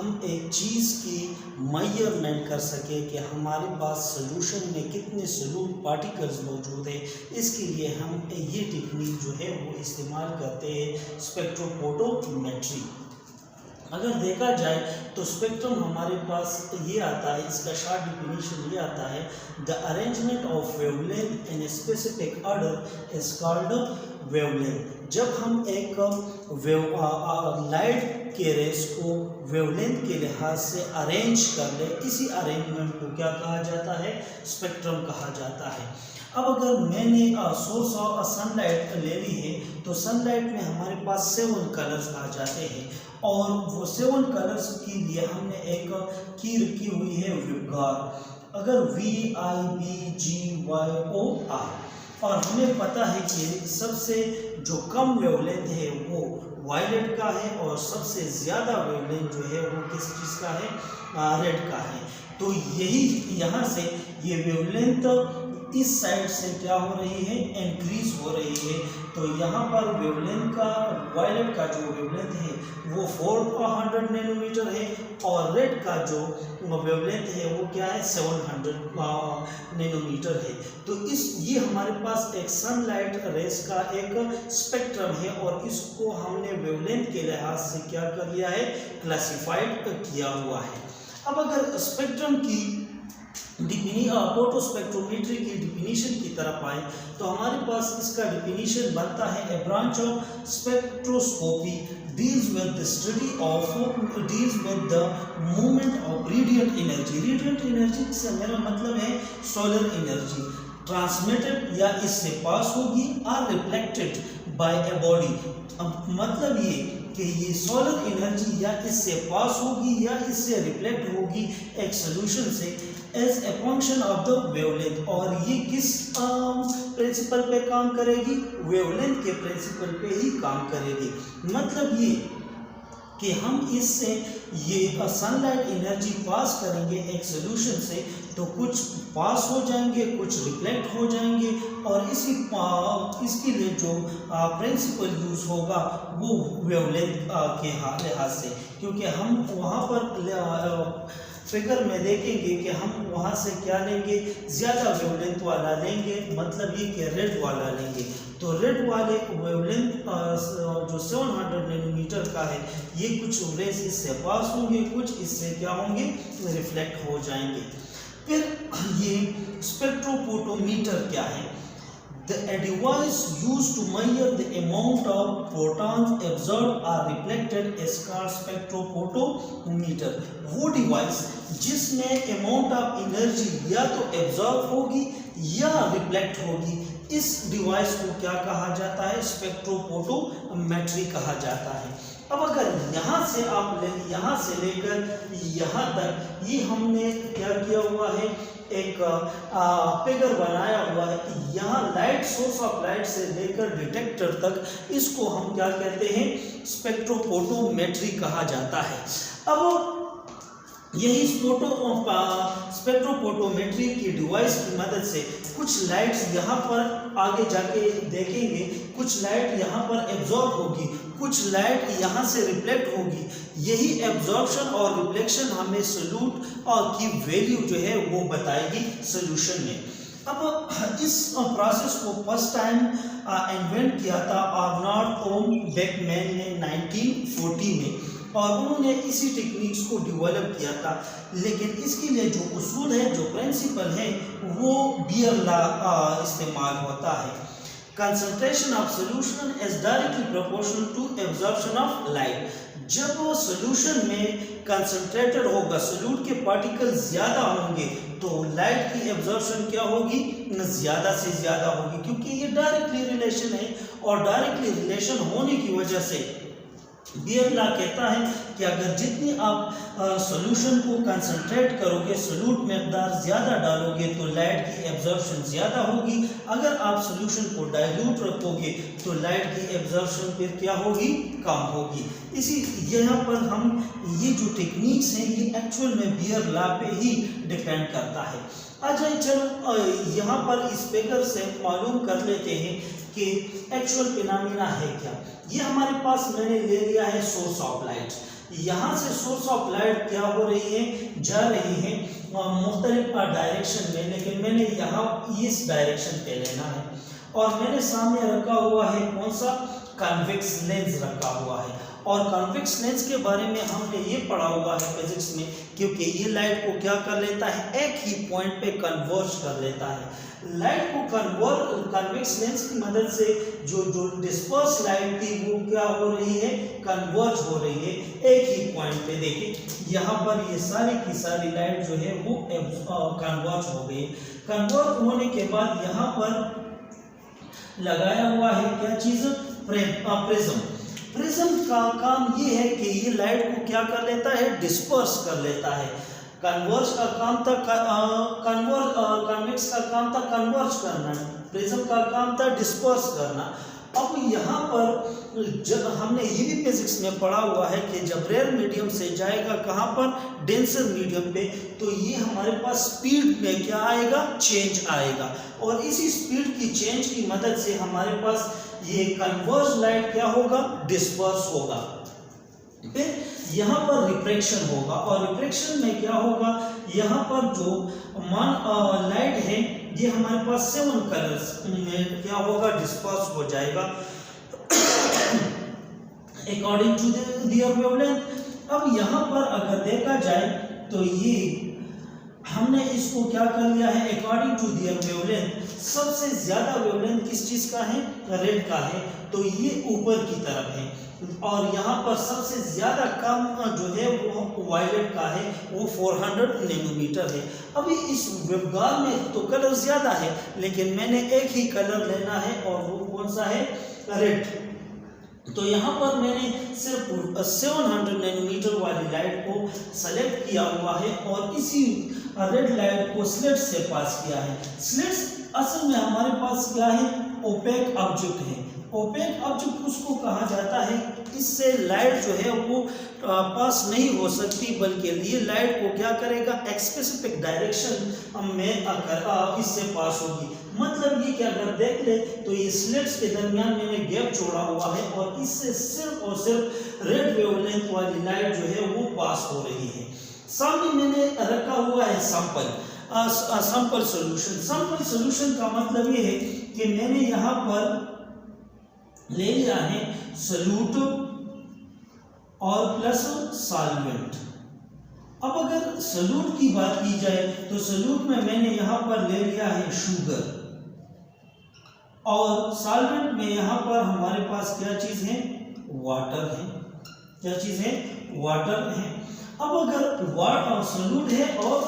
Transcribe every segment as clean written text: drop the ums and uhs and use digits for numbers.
हम एक चीज़ की मेजरमेंट कर सकें कि हमारे पास सॉल्यूशन में कितने सोल्यूट पार्टिकल्स मौजूद हैं, इसके लिए हम ये टेक्निक जो है वो इस्तेमाल करते हैं स्पेक्ट्रोफोटोमेट्री। अगर देखा जाए तो स्पेक्ट्रम हमारे पास ये आता है, इसका शॉर्ट डेफिनेशन ये आता है, the arrangement of wavelength in specific order is called wavelength. जब हम एक लाइट के रेस को वेवलेंथ के लिहाज से अरेंज कर ले, इसी अरेंजमेंट को क्या कहा जाता है, स्पेक्ट्रम कहा जाता है। अब अगर मैंने सोर्स ऑफ सनलाइट ले ली है तो सनलाइट में हमारे पास 7 कलर्स आ जाते हैं और वो 7 कलर्स के लिए हमने एक की रखी हुई है विबगार, अगर VIBGYOR, और हमें पता है कि सबसे जो कम वेवलेंथ है वो वायलेट का है और सबसे ज़्यादा वेवलेंथ जो है वो किस चीज़ का है, रेड का है। तो यही यहाँ से ये वेवलेंथ इस साइड से क्या हो रही है, इंक्रीज हो रही है। तो यहाँ पर वेवलेंथ का, वायलेट का जो वेवलेंथ है वो 400 नैनोमीटर है और रेड का जो वेवलेंथ है वो क्या है, 700 नैनोमीटर है। तो ये हमारे पास एक सनलाइट रेस का एक स्पेक्ट्रम है और इसको हमने वेवलेंथ के लिहाज से क्या कर लिया है, क्लासिफाइड किया हुआ है। अब अगर स्पेक्ट्रम की फोटोस्पेक्ट्रोमेट्री की डिफिनीशन की तरफ आए तो हमारे पास इसका डिफिनीशन बनता है, a branch of spectroscopy deals with the study of deals with the movement of radiant energy। radiant energy से मेरा मतलब है सोलर एनर्जी, ट्रांसमिटेड या इससे पास होगी, और रिफ्लेक्टेड बाय ए बॉडी। मतलब ये कि ये सोलर एनर्जी या इससे पास होगी या इससे रिफ्लेक्ट होगी एक सोल्यूशन से as a function of the wavelength. और ये किस प्रिंसिपल पे काम करेगी, वेवलेंथ के प्रिंसिपल पे ही काम करेगी। मतलब ये कि हम इससे ये सनलाइट एनर्जी पास करेंगे एक सोल्यूशन से तो कुछ पास हो जाएंगे, कुछ रिफ्लेक्ट हो जाएंगे, और इसके लिए जो प्रिंसिपल यूज़ होगा वो वेवलेंथ के लिहाज से, क्योंकि हम वहाँ पर फिगर में देखेंगे कि हम वहाँ से क्या लेंगे, ज़्यादा वेवलेंथ वाला लेंगे, मतलब ये कि रेड वाला लेंगे। तो रेड वाले वेवलेंथ जो 700 नैनोमीटर का है, ये कुछ रेस इससे पास होंगे, कुछ इससे क्या होंगे, रिफ्लेक्ट हो जाएंगे। फिर ये स्पेक्ट्रोफोटोमीटर क्या है, a device used to measure the amount of photons absorbed or reflected is called spectrophotometer। वो डिवाइस जिसमें अमाउंट ऑफ एनर्जी या तो एब्जॉर्ब होगी या रिफ्लेक्ट होगी, इस डिवाइस को क्या कहा जाता है, स्पेक्ट्रोफोटोमेट्री कहा जाता है। अब अगर यहाँ से आप यहाँ से लेकर यहाँ तक ये हमने क्या किया हुआ है, एक फिगर बनाया हुआ है कि यहाँ लाइट, सोर्स ऑफ लाइट से लेकर डिटेक्टर तक, इसको हम क्या कहते हैं, स्पेक्ट्रोफोटोमेट्री कहा जाता है। अब यही स्पेक्ट्रोफोटोमेट्री की डिवाइस की मदद से कुछ लाइट्स यहाँ पर आगे जाके देखेंगे, कुछ लाइट यहाँ पर एब्जॉर्ब होगी, कुछ लाइट यहाँ से रिफ्लेक्ट होगी। यही एब्जॉर्प्शन और रिफ्लेक्शन हमें सोल्यूट और की वैल्यू जो है वो बताएगी सोल्यूशन में। अब इस प्रोसेस को फर्स्ट टाइम इन्वेंट किया था आर्नोल्ड ओम बेकमैन ने 1940 में, और उन्होंने इसी टेक्निक्स को डेवलप किया था। लेकिन इसके लिए जो उसूल है, जो प्रिंसिपल है, वो बियर लॉ इस्तेमाल होता है। Concentration of solution is directly proportional to absorption of light. जब वो सॉल्यूशन में कंसंट्रेटेड होगा, सोल्यूट के पार्टिकल ज़्यादा होंगे तो लाइट की एब्जॉर्प्शन क्या होगी, ज़्यादा से ज़्यादा होगी, क्योंकि ये डायरेक्टली रिलेशन है। और डायरेक्टली रिलेशन होने की वजह से बियर लॉ कहता है कि अगर जितनी आप सॉल्यूशन को कंसंट्रेट करोगे, सोल्यूट मकदार ज़्यादा डालोगे तो लाइट की एब्जॉर्प्शन ज़्यादा होगी। अगर आप सॉल्यूशन को डाइल्यूट रखोगे तो लाइट की एब्जॉर्प्शन फिर क्या होगी, कम होगी। इसी यहाँ पर हम ये जो टेक्निक्स हैं ये एक्चुअल में बियर लॉ पे ही डिपेंड करता है। अच्छा चलो यहाँ पर इस फिगर से मालूम कर लेते हैं कि एक्चुअल फिनोमेना है क्या। ये हमारे पास मैंने ले लिया है सोर्स ऑफ लाइट, यहाँ से सोर्स ऑफ लाइट क्या हो रही है, जा रही है मुख्तलिफ डायरेक्शन में, लेकिन मैंने यहाँ इस डायरेक्शन पे लेना है। और मैंने सामने रखा हुआ है कौन सा, कन्वेक्स लेंस रखा हुआ है। और कन्वेक्स लेंस के बारे में हमने ये पढ़ा हुआ है फिजिक्स में, क्योंकि ये लाइट को क्या कर लेता है, एक ही पॉइंट पे कन्वर्ज कर लेता है। लाइट को कन्वेक्स लेंस की मदद से जो डिस्पर्स लाइट थी वो क्या हो रही है, कन्वर्ज हो रही है एक ही पॉइंट पे। देखिए यहाँ पर ये सारी की सारी लाइट जो है वो कन्वर्ज हो गई। कन्वर्ज होने के बाद यहाँ पर लगाया हुआ है क्या चीज, प्रिज्म। प्रिज्म का काम ये है कि ये लाइट को क्या कर लेता है, डिस्पर्स कर लेता है। कन्वर्ज का काम था कन्वेक्स का काम था कन्वर्ज करना, प्रिज्म का काम था डिस्पर्स करना। अब यहाँ पर जब हमने ये भी फिजिक्स में पढ़ा हुआ है कि जब रेयर मीडियम से जाएगा कहाँ पर, डेंसर मीडियम पे, तो ये हमारे पास स्पीड में क्या आएगा, चेंज आएगा। और इसी स्पीड की चेंज की मदद से हमारे पास ये कन्वर्ज लाइट क्या होगा, डिस्पर्स होगा। फिर यहाँ पर रिफ्रैक्शन होगा, और रिफ्रैक्शन में क्या होगा, यहाँ पर जो लाइट है ये हमारे पास 7 कलर्स में क्या होगा, डिस्पर्स हो जाएगा अकॉर्डिंग टू देयर वेवलेंथ। अब यहाँ पर अगर देखा जाए तो ये हमने इसको क्या कर लिया है, अकॉर्डिंग टू देयर वेवलेंथ। सबसे ज्यादा वेवलेंथ किस चीज का है, रेड का है, तो ये ऊपर की तरफ है। और यहाँ पर सबसे ज्यादा कम जो है वो वायलेट का है, वो 400 नैनोमीटर है। अभी इस वेवगार में तो कलर ज्यादा है, लेकिन मैंने एक ही कलर लेना है और वो कौन सा है, रेड। तो यहाँ पर मैंने सिर्फ 700 नैनोमीटर वाली लाइट को सेलेक्ट किया हुआ है और इसी रेड लाइट को स्लिट से पास किया है। स्लिट्स असल में हमारे पास क्या है, ओपेक ऑब्जेक्ट है। ओपेक ऑब्जेक्ट उसको कहा जाता है, इससे लाइट जो है वो पास नहीं हो सकती, बल्कि ये लाइट को क्या करेगा, एक स्पेसिफिक डायरेक्शन में आकर इससे पास होगी। मतलब ये कि अगर देख ले तो ये स्लिट्स के दरमियान मैंने गैप छोड़ा हुआ है और इससे सिर्फ और सिर्फ रेड वेवलेंथ वाली लाइट जो है वो पास हो रही है। सामने मैंने रखा हुआ है सैंपल सॉल्यूशन। सैंपल सॉल्यूशन का मतलब ये है कि मैंने यहाँ पर ले लिया है सॉल्यूट और प्लस सॉल्वेंट। अब अगर सॉल्यूट की बात की जाए तो सॉल्यूट में मैंने यहाँ पर ले लिया है शुगर, और सॉल्वेंट में यहाँ पर हमारे पास क्या चीज है, वाटर है। क्या चीज है, वाटर है। अब अगर वाटर सॉल्यूट है और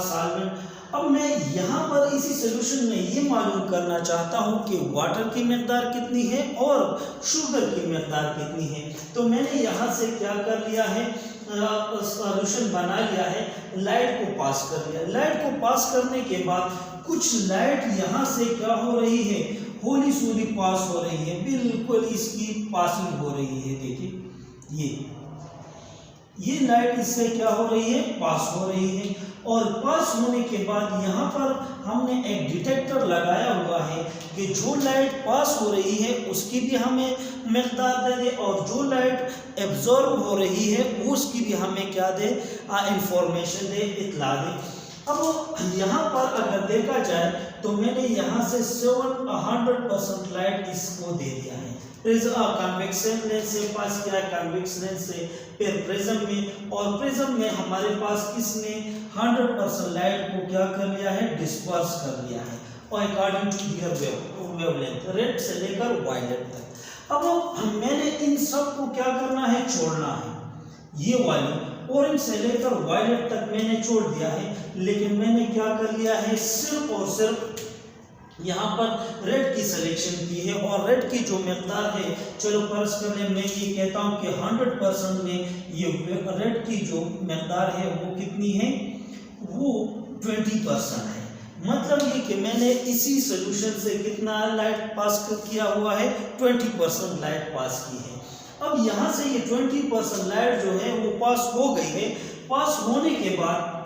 सॉल्वेंट, अब मैं यहाँ पर इसी सॉल्यूशन में ये मालूम करना चाहता हूँ कि वाटर की मिकदार कितनी है और शुगर की मिकदार कितनी है। तो मैंने यहाँ से क्या कर लिया है, सॉल्यूशन बना लिया है, लाइट को पास कर लिया। लाइट को पास करने के बाद कुछ लाइट यहाँ से क्या हो रही है, होली सोली पास हो रही है, बिल्कुल इसकी पासिंग हो रही है। देखिए ये लाइट इससे क्या हो रही है, पास हो रही है। और पास होने के बाद यहाँ पर हमने एक डिटेक्टर लगाया हुआ है कि जो लाइट पास हो रही है उसकी भी हमें मिकदार दे दे, और जो लाइट एब्जॉर्ब हो रही है उसकी भी हमें क्या दे, इंफॉर्मेशन दे, इतला दे। अब यहाँ पर अगर देखा जाए तो मैंने यहाँ से 700% लाइट इसको दे दिया है। कन्वेक्शन लेंस से पास किया, कन्वेक्स लेंस से फिर प्रिज्म में, और प्रिज्म में हमारे पास किसने 100% लाइट को क्या कर लिया है, डिस्पर्स कर लिया है, और according to their wavelength, red से लेकर वायलेट तक। अब मैंने इन सब को क्या करना है, छोड़ना है। ये वाली ऑरेंज से लेकर वायलेट तक मैंने छोड़ दिया है, लेकिन मैंने क्या कर लिया है, सिर्फ और सिर्फ यहाँ पर रेड की सिलेक्शन की है। और रेड की जो मिकदार है, चलो फर्ज कर ले मैं ये कहता हूँ कि 100% में ये रेड की जो मिकदार है वो कितनी है, वो 20% है। मतलब ये कि मैंने इसी सोल्यूशन से कितना लाइट पास किया हुआ है, 20% लाइट पास की है। अब यहाँ से ये 20% लाइट जो है वो पास हो गई है। पास होने के बाद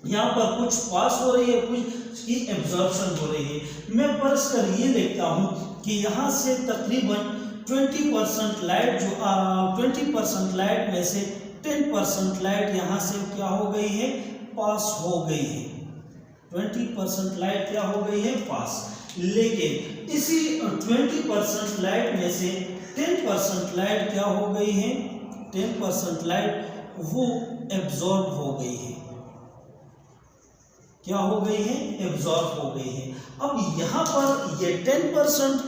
यहाँ पर कुछ पास हो रही है, कुछ की एब्जॉर्प्शन हो रही है। मैं फर्ज कर ये देखता हूँ कि यहाँ से तकरीबन 20% लाइट जो 20% लाइट में से 10% लाइट यहाँ से क्या हो गई है, पास हो गई है। 20% लाइट क्या हो गई है, पास। लेकिन इसी 20% लाइट में से 10% लाइट क्या हो गई है, 10% लाइट वो एब्जॉर्ब हो गई है। क्या हो गई है, एब्जॉर्ब हो गई है। अब यहाँ पर ये 10%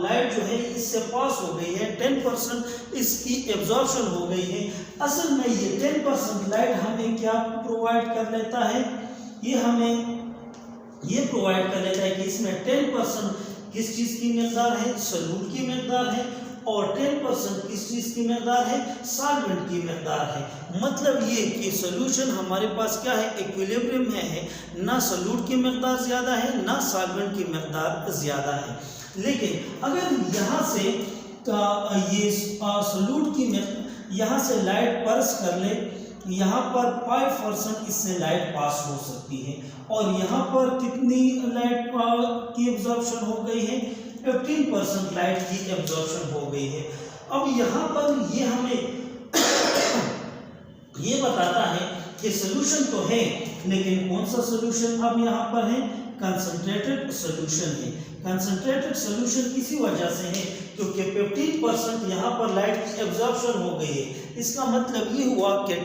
लाइट जो है इससे पास हो गई है, 10% इसकी एब्जॉर्प्शन हो गई है। असल में ये 10% लाइट हमें क्या प्रोवाइड कर लेता है, ये हमें ये प्रोवाइड कर लेता है कि इसमें 10% किस चीज़ की मकदार है, सॉल्यूट की मकदार है, और 10% किस चीज़ की मकदार है, सॉल्वेंट की मकदार है। मतलब ये कि सॉल्यूशन हमारे पास क्या है, इक्विलिब्रियम में है, ना सॉल्यूट की मकदार ज़्यादा है ना सॉल्वेंट की मकदार ज़्यादा है। लेकिन अगर यहाँ से ये सॉल्यूट की यहाँ से लाइट पर्स कर ले, यहाँ पर 5% इससे लाइट पास हो सकती है, और यहाँ पर कितनी लाइट की एब्जॉर्प्शन हो गई है, 15% लाइट की एब्जॉर्प्शन हो गई है। अब यहाँ पर ये हमें ये बताता है कि सॉल्यूशन तो है, लेकिन कौन सा सॉल्यूशन अब यहाँ पर है, कंसंट्रेटेड सॉल्यूशन है। कंसंट्रेटेड सॉल्यूशन इसी वजह से है क्योंकि 15% यहाँ पर लाइट की एब्जॉर्प्शन हो गई है। इसका मतलब ये हुआ कि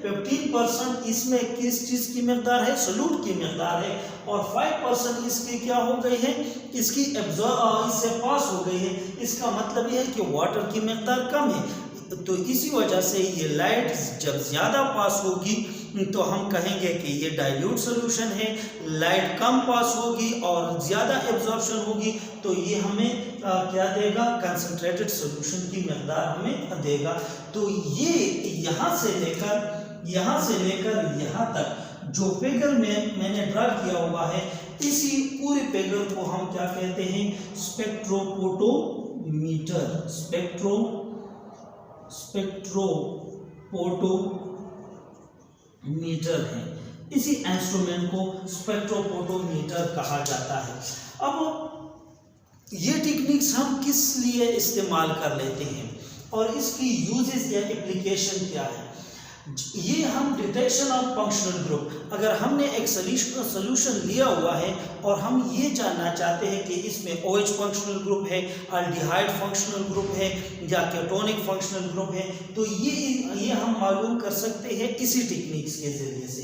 15% इसमें किस चीज़ की मकदार है, सॉल्यूट की मकदार है, और 5% इसकी क्या हो गई है, इसकी इससे पास हो गई है। इसका मतलब ये है कि वाटर की मकदार कम है। तो इसी वजह से ये लाइट जब ज़्यादा पास होगी तो हम कहेंगे कि ये डाइल्यूट सॉल्यूशन है। लाइट कम पास होगी और ज़्यादा एब्जॉर्प्शन होगी तो ये हमें क्या देगा, कंसंट्रेटेड सॉल्यूशन की मकदार हमें देगा। तो ये यहाँ से लेकर यहाँ तक जो फिगर में मैंने ड्रा किया हुआ है, इसी पूरे फिगर को हम क्या कहते हैं, स्पेक्ट्रोपोटोमीटर। स्पेक्ट्रोपोटोमीटर है। इसी इंस्ट्रूमेंट को स्पेक्ट्रोपोटोमीटर कहा जाता है। अब ये टेक्निक्स हम किस लिए इस्तेमाल कर लेते हैं और इसकी यूजेस या एप्लीकेशन क्या है। ये हम डिटेक्शन ऑफ फंक्शनल ग्रुप, अगर हमने एक सोल्यूशन लिया हुआ है और हम ये जानना चाहते हैं कि इसमें OH फंक्शनल ग्रुप है, अल्डिहाइड फंक्शनल ग्रुप है या केटोनिक फंक्शनल ग्रुप है, तो ये हम मालूम कर सकते हैं इसी टेक्निक्स के ज़रिए से।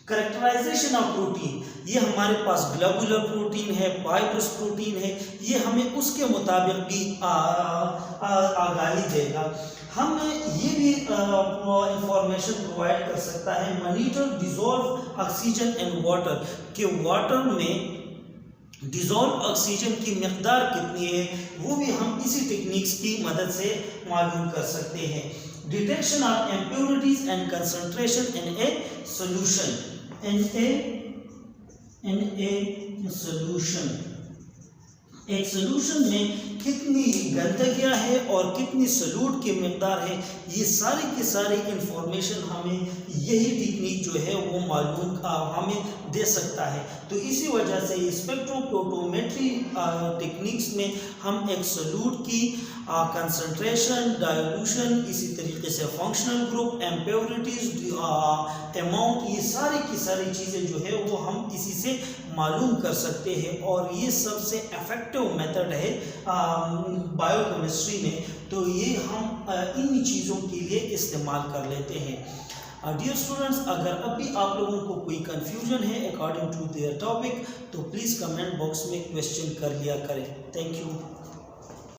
करेक्टराइजेशन ऑफ प्रोटीन, ये हमारे पास ग्लोबुलर प्रोटीन है, फाइब्रस प्रोटीन है, ये हमें उसके मुताबिक भी आगाही देगा। हम ये भी इंफॉर्मेशन प्रोवाइड कर सकता है, monitor dissolve oxygen and water, कि वाटर में डिसॉल्व ऑक्सीजन की मकदार कितनी है, वो भी हम इसी टेक्निक्स की मदद से मालूम कर सकते हैं। Detection of impurities and concentration in A solution, एक सॉल्यूशन में कितनी गंदगियाँ है और कितनी सॉल्यूट की मकदार है, ये सारी की सारी इंफॉर्मेशन हमें यही टेक्निक जो है वो मालूम हमें दे सकता है। तो इसी वजह से स्पेक्ट्रोपोटोमेट्री टेक्निक्स में हम एक सॉल्यूट की कंसंट्रेशन, डाइल्यूशन, इसी तरीके से फंक्शनल ग्रुप, इम्प्योरिटीज, अमाउंट, ये सारी की सारी चीज़ें जो है वो हम इसी से मालूम कर सकते हैं। और ये सबसे इफ़ेक्टिव मेथड है बायोकेमिस्ट्री में, तो ये हम इन चीज़ों के लिए इस्तेमाल कर लेते हैं। डियर स्टूडेंट्स, अगर अभी आप लोगों को कोई कन्फ्यूजन है अकॉर्डिंग टू देयर टॉपिक तो प्लीज़ कमेंट बॉक्स में क्वेश्चन कर लिया करें। Thank you.